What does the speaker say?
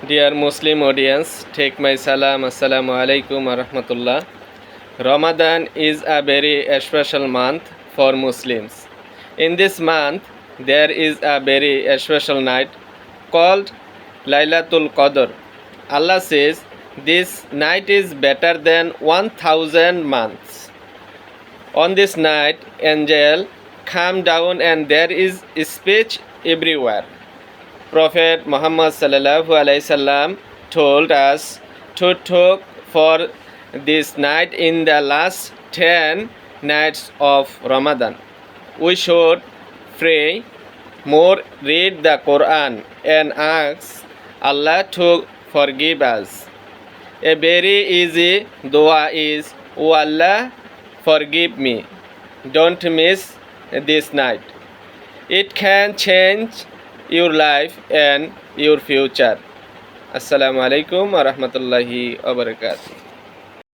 Dear Muslim audience, take my salam. Assalamu alaikum wa rahmatullah. Ramadan is a very special month for Muslims. In this month, there is a very special night called Laylatul Qadr. Allah says this night is better than 1000 months. On this night, angels come down and there is speech everywhere. Prophet Muhammad sallallahu alaihi wasallam told us to talk for this night in the last 10 nights of Ramadan. We should pray more, read the Quran and ask Allah to forgive us. A very easy dua is, "O Allah, forgive me." Don't miss this night. It can change your life and your future. Assalamu alaikum wa rahmatullahi wa barakatuh.